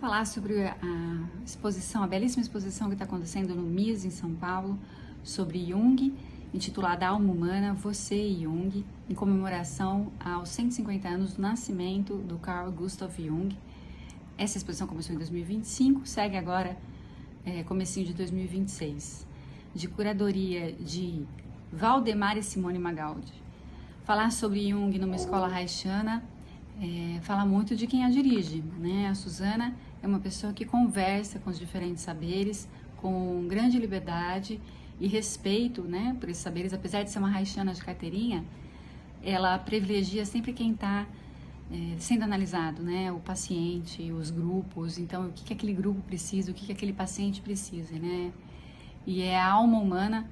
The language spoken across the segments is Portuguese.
falar sobre a exposição, a belíssima exposição que está acontecendo no MIS em São Paulo, sobre Jung, intitulada Alma Humana, Você e Jung, em comemoração aos 150 anos do nascimento do Carl Gustav Jung. Essa exposição começou em 2025, segue agora comecinho de 2026, de curadoria de Valdemar e Simone Magaldi. Falar sobre Jung numa escola haitiana fala muito de quem a dirige, né? A Suzana é uma pessoa que conversa com os diferentes saberes com grande liberdade e respeito, né, por esses saberes. Apesar de ser uma haitiana de carteirinha, ela privilegia sempre quem está sendo analisado, né, o paciente, os grupos. Então, o que aquele grupo precisa, o que aquele paciente precisa, né? E é a alma humana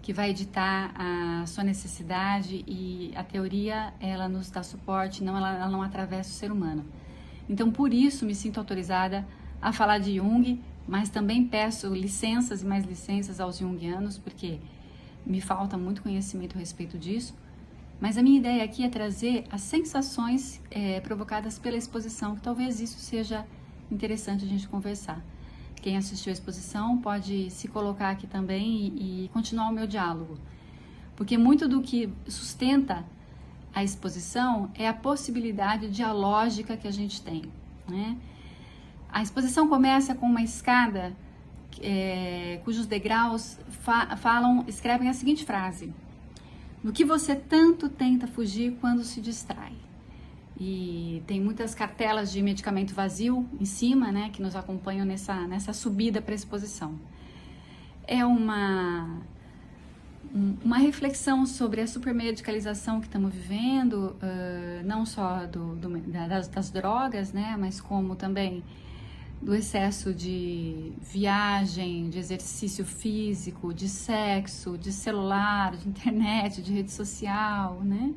que vai editar a sua necessidade, e a teoria, ela nos dá suporte, ela não atravessa o ser humano. Então, por isso, me sinto autorizada a falar de Jung, mas também peço licenças e mais licenças aos junguianos, porque me falta muito conhecimento a respeito disso. Mas a minha ideia aqui é trazer as sensações provocadas pela exposição, que talvez isso seja interessante a gente conversar. Quem assistiu a exposição pode se colocar aqui também e continuar o meu diálogo, porque muito do que sustenta a exposição é a possibilidade dialógica que a gente tem, né? A exposição começa com uma escada cujos degraus escrevem a seguinte frase: do que você tanto tenta fugir quando se distrai. E tem muitas cartelas de medicamento vazio em cima, né, que nos acompanham nessa subida para a exposição. É uma reflexão sobre a supermedicalização que estamos vivendo, não só das drogas, né, mas como também do excesso de viagem, de exercício físico, de sexo, de celular, de internet, de rede social, né?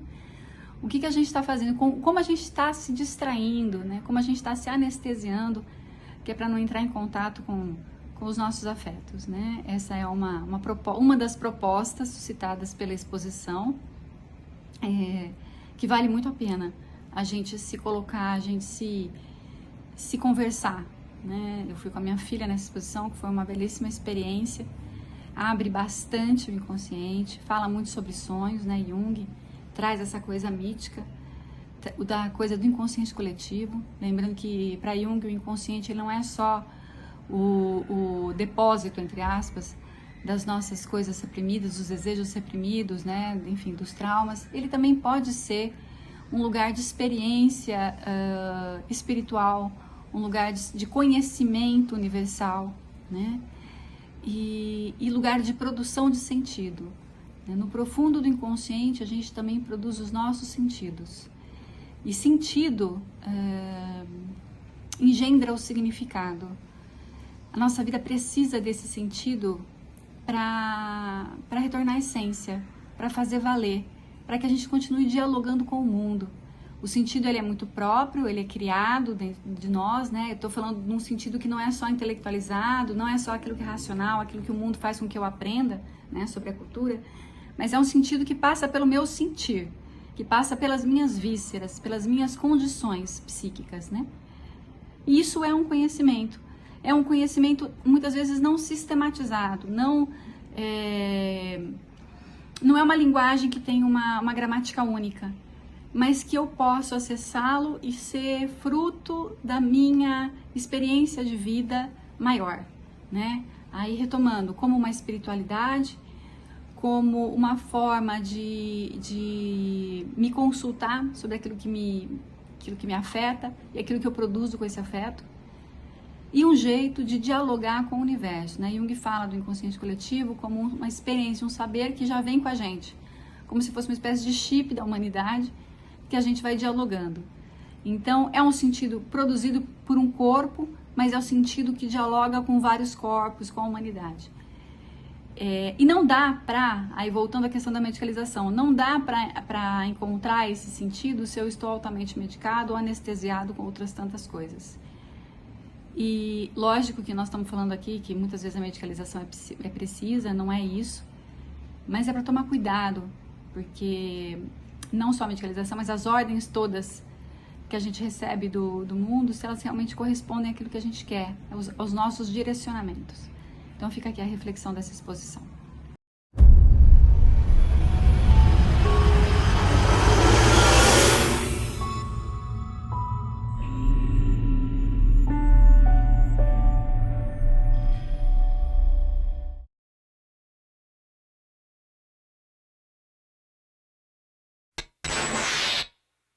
O que a gente está fazendo, como a gente está se distraindo, né? Como a gente está se anestesiando, que é para não entrar em contato com os nossos afetos, né? Essa é uma das propostas suscitadas pela exposição, que vale muito a pena a gente se colocar, a gente se conversar, né? Eu fui com a minha filha nessa exposição, que foi uma belíssima experiência, abre bastante o inconsciente, fala muito sobre sonhos, né? Jung traz essa coisa mítica, da coisa do inconsciente coletivo. Lembrando que para Jung o inconsciente ele não é só o depósito, entre aspas, das nossas coisas reprimidas, dos desejos reprimidos, né? Enfim, dos traumas. Ele também pode ser um lugar de experiência espiritual, um lugar de conhecimento universal, né? E lugar de produção de sentido. No profundo do inconsciente, a gente também produz os nossos sentidos. E sentido engendra o significado. A nossa vida precisa desse sentido para retornar à essência, para fazer valer, para que a gente continue dialogando com o mundo. O sentido ele é muito próprio, ele é criado dentro de nós, né? Eu estou falando num sentido que não é só intelectualizado, não é só aquilo que é racional, aquilo que o mundo faz com que eu aprenda, né, sobre a cultura, mas é um sentido que passa pelo meu sentir, que passa pelas minhas vísceras, pelas minhas condições psíquicas, né? E isso é um conhecimento muitas vezes não sistematizado, não é uma linguagem que tem uma gramática única, mas que eu posso acessá-lo e ser fruto da minha experiência de vida maior, né? Aí retomando, como uma espiritualidade, como uma forma de me consultar sobre aquilo que me afeta e aquilo que eu produzo com esse afeto, e um jeito de dialogar com o universo, né? Jung fala do inconsciente coletivo como uma experiência, um saber que já vem com a gente, como se fosse uma espécie de chip da humanidade que a gente vai dialogando. Então, é um sentido produzido por um corpo, mas é um sentido que dialoga com vários corpos, com a humanidade. E não dá para, aí voltando à questão da medicalização, não dá para encontrar esse sentido se eu estou altamente medicado ou anestesiado com outras tantas coisas. E lógico que nós estamos falando aqui que muitas vezes a medicalização é precisa, não é isso, mas é para tomar cuidado, porque não só a medicalização, mas as ordens todas que a gente recebe do mundo, se elas realmente correspondem àquilo que a gente quer, aos nossos direcionamentos. Então fica aqui a reflexão dessa exposição.